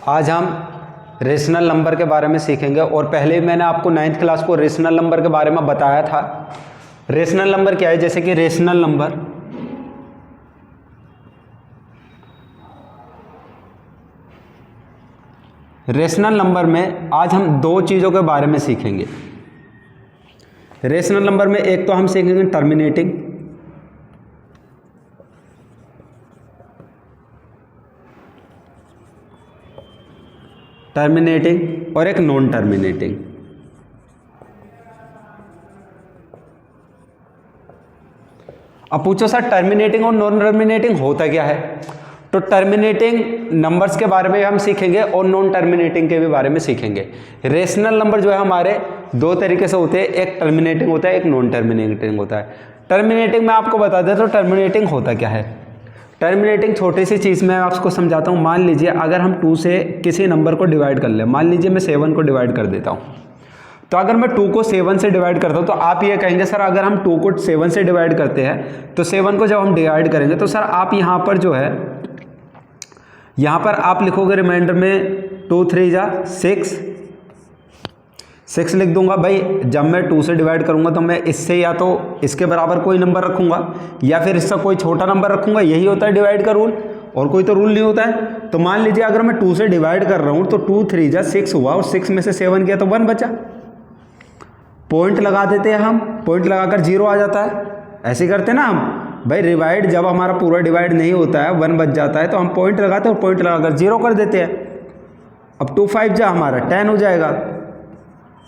आज हम rational number के बारे में सीखेंगे और पहले मैंने आपको 9th क्लास को रेशनल नंबर के बारे में बताया था। रेशनल नंबर क्या है, जैसे कि रेशनल नंबर में आज हम दो चीज़ों के बारे में सीखेंगे। रेशनल नंबर में एक तो हम सीखेंगे टर्मिनेटिंग और एक नॉन टर्मिनेटिंग। अब पूछो सर टर्मिनेटिंग और नॉन टर्मिनेटिंग होता क्या है, तो टर्मिनेटिंग नंबर्स के बारे में हम सीखेंगे और नॉन टर्मिनेटिंग के भी बारे में सीखेंगे। रेशनल नंबर जो है हमारे दो तरीके से होते हैं, एक टर्मिनेटिंग होता है, एक नॉन टर्मिनेटिंग होता है। टर्मिनेटिंग में आपको बता दें तो टर्मिनेटिंग होता क्या है। टर्मिनेटिंग छोटी सी चीज़ में आपको समझाता हूँ। मान लीजिए अगर हम 2 से किसी नंबर को डिवाइड कर लें, मान लीजिए मैं 7 को डिवाइड कर देता हूँ, तो अगर मैं 2 को 7 से डिवाइड करता हूँ तो आप ये कहेंगे सर अगर हम 2 को 7 से डिवाइड करते हैं तो 7 को जब हम डिवाइड करेंगे तो सर आप यहाँ पर जो है यहाँ पर आप लिखोगे रिमाइंडर में 2 3 जा 6 लिख दूंगा। भाई जब मैं 2 से डिवाइड करूंगा तो मैं इससे या तो इसके बराबर कोई नंबर रखूंगा या फिर इसका कोई छोटा नंबर रखूंगा, यही होता है डिवाइड का रूल, और कोई तो रूल नहीं होता है। तो मान लीजिए अगर मैं 2 से डिवाइड कर रहा हूं तो 2 3 जा 6 हुआ और 6 में से 7 गया तो 1 बचा। पॉइंट लगा देते हैं हम, पॉइंट लगाकर 0 आ जाता है, ऐसे करते ना हम। भाई डिवाइड जब हमारा पूरा डिवाइड नहीं होता है 1 बच जाता है तो हम पॉइंट लगाते हैं और पॉइंट लगाकर 0 कर देते हैं। अब 2 5 जा हमारा 10 हो जाएगा।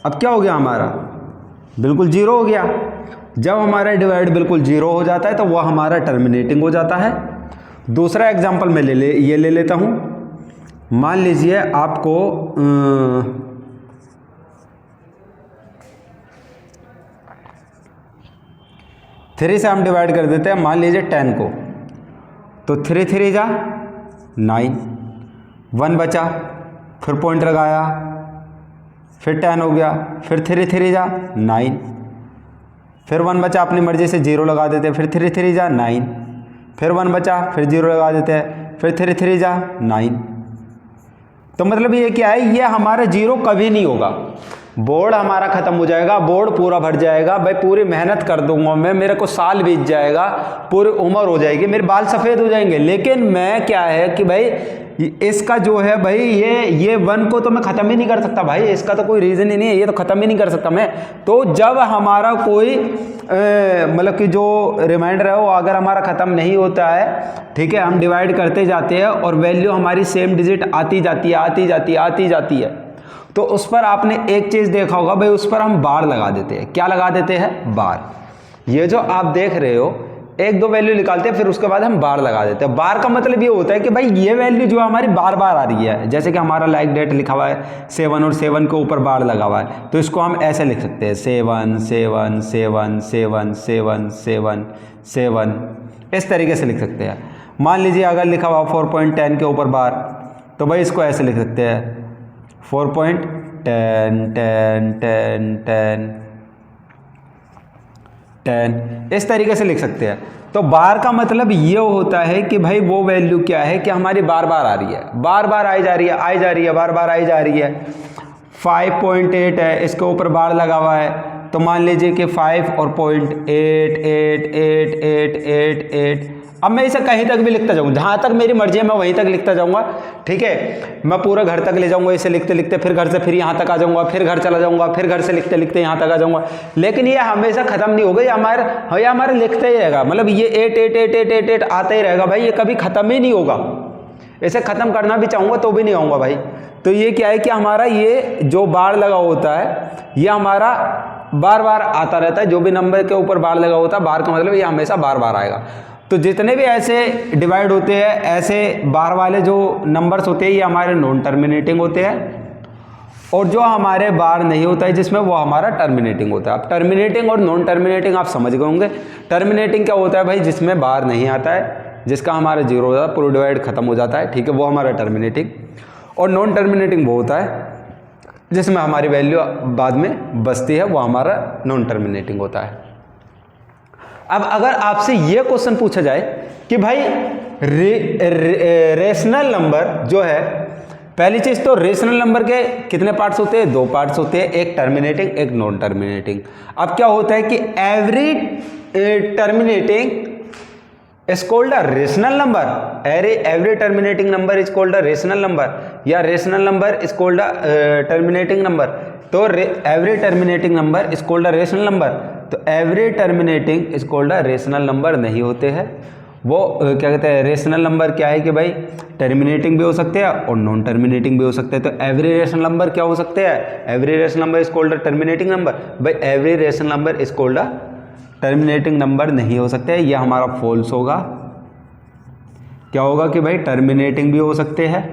अब क्या हो गया हमारा, बिल्कुल 0 हो गया। जब हमारा डिवाइड बिल्कुल 0 हो जाता है तो वह हमारा टर्मिनेटिंग हो जाता है। दूसरा एग्जांपल मैं ये ले लेता हूं। मान लीजिए आपको 3 से हम डिवाइड कर देते हैं, मान लीजिए 10 को, तो 3 3 जा 9, 1 बचा, फिर पॉइंट लगाया, फिर 10 हो गया, फिर 3 3 जा 9, फिर 1 बचा, अपनी मर्जी से 0 लगा देते हैं, फिर 3 3 जा 9, फिर 1 बचा, फिर 0 लगा देते हैं, फिर 3 3 जा 9। तो मतलब ये क्या है, ये हमारा 0 कभी नहीं होगा। बोर्ड हमारा खत्म हो जाएगा, बोर्ड पूरा भर जाएगा, भाई पूरी मेहनत कर दूंगा मैं, मेरे को साल बीत जाएगा, पूरी उम्र हो जाएगी, मेरे बाल सफ़ेद हो जाएंगे, लेकिन मैं क्या है कि भाई इसका जो है भाई ये 1 को तो मैं ख़त्म ही नहीं कर सकता भाई, इसका तो कोई रीज़न ही नहीं है, ये तो ख़त्म ही नहीं कर सकता मैं। तो जब हमारा कोई मतलब कि जो रिमाइंडर है वो अगर हमारा ख़त्म नहीं होता है, ठीक है, हम डिवाइड करते जाते हैं और वैल्यू हमारी सेम डिजिट आती जाती है, तो उस पर आपने एक चीज़ देखा होगा भाई, उस पर हम बार लगा देते हैं। क्या लगा देते हैं? बार। ये जो आप देख रहे हो 1 2 वैल्यू निकालते हैं, फिर उसके बाद हम बार लगा देते हैं। बार का मतलब ये होता है कि भाई ये वैल्यू जो हमारी बार बार आ रही है, जैसे कि हमारा लाइक डेट लिखा हुआ है 7 और 7 के ऊपर बार लगा हुआ है, तो इसको हम ऐसे लिख सकते हैं 7 7 7 7 7 7 7, इस तरीके से लिख सकते हैं। मान लीजिए अगर लिखा हुआ 4.10 के ऊपर बार, तो भाई इसको ऐसे लिख सकते हैं 4.10 10 10 10 10, इस तरीके से लिख सकते हैं। तो बार का मतलब ये होता है कि भाई वो वैल्यू क्या है कि हमारी बार बार आ रही है, बार बार आई जा रही है, बार बार आई जा रही है। 5.8 है, इसके ऊपर बार लगा हुआ है, तो मान लीजिए कि 5 और 0.8 8 8 8 8 8। अब मैं इसे कहीं तक भी लिखता जाऊँ, जहाँ तक मेरी मर्जी है मैं वहीं तक लिखता जाऊँगा, ठीक है। मैं पूरा घर तक ले जाऊँगा इसे लिखते लिखते, फिर घर से फिर यहाँ तक आ जाऊँगा, फिर घर चला जाऊँगा, फिर घर से लिखते लिखते यहाँ तक आ जाऊँगा, लेकिन ये हमेशा ख़त्म नहीं होगा, ये हमारे लिखते ही रहेगा। मतलब ये 8 8 8 8 8 8 आता ही रहेगा भाई, ये कभी ख़त्म ही नहीं होगा। इसे ख़त्म करना भी चाहूँगा तो भी नहीं आऊँगा भाई। तो ये क्या है कि हमारा ये जो बार लगा होता है ये हमारा बार बार आता रहता है। जो भी नंबर के ऊपर बार लगा होता है, बार का मतलब ये हमेशा बार बार आएगा। तो जितने भी ऐसे डिवाइड होते हैं, ऐसे बार वाले जो नंबर्स होते हैं, ये हमारे नॉन टर्मिनेटिंग होते हैं, और जो हमारे बार नहीं होता है जिसमें, वो हमारा टर्मिनेटिंग होता है। अब टर्मिनेटिंग और नॉन टर्मिनेटिंग आप समझ गए होंगे। टर्मिनेटिंग क्या होता है भाई, जिसमें बार नहीं आता है, जिसका हमारा 0 हो जाता है, पूरा डिवाइड खत्म हो जाता है, ठीक है, वो हमारा टर्मिनेटिंग। और नॉन टर्मिनेटिंग वो होता है जिसमें हमारी वैल्यू बाद में बचती है, वो हमारा नॉन टर्मिनेटिंग होता है। अब अगर आपसे ये क्वेश्चन पूछा जाए कि भाई रेशनल नंबर जो है पहली चीज़ तो रेशनल नंबर के कितने पार्ट्स होते हैं? 2 पार्ट्स होते हैं, एक टर्मिनेटिंग एक नॉन टर्मिनेटिंग। अब क्या होता है कि every terminating is called a rational number, every terminating number is called a rational number, या rational number is called a terminating number. तो every terminating number is called a rational number, तो every terminating is called a rational number नहीं होते हैं। वो क्या कहते हैं, रेशनल नंबर क्या है कि भाई टर्मिनेटिंग भी हो सकते हैं और नॉन टर्मिनेटिंग भी हो सकते हैं। तो एवरी रेशनल नंबर क्या हो सकते हैं? Every rational number is called a terminating number. भाई every rational number is called a terminating number नहीं हो सकते हैं, ये हमारा फॉल्स होगा। क्या होगा कि भाई टर्मिनेटिंग भी हो सकते हैं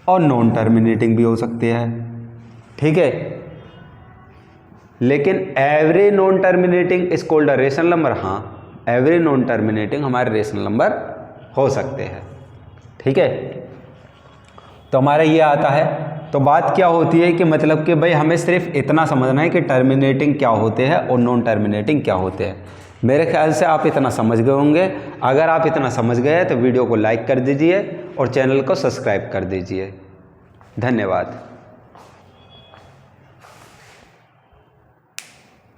और नॉन टर्मिनेटिंग भी हो सकते हैं, ठीक है। लेकिन every non terminating is called a rational number, हाँ एवरी नॉन टर्मिनेटिंग हमारे रेशनल नंबर हो सकते हैं, ठीक है। तो हमारा ये आता है। तो बात क्या होती है कि मतलब कि भाई हमें सिर्फ इतना समझना है कि टर्मिनेटिंग क्या होते हैं और नॉन टर्मिनेटिंग क्या होते हैं। मेरे ख्याल से आप इतना समझ गए होंगे। अगर आप इतना समझ गए तो वीडियो को लाइक कर दीजिए और चैनल को सब्सक्राइब कर दीजिए। धन्यवाद।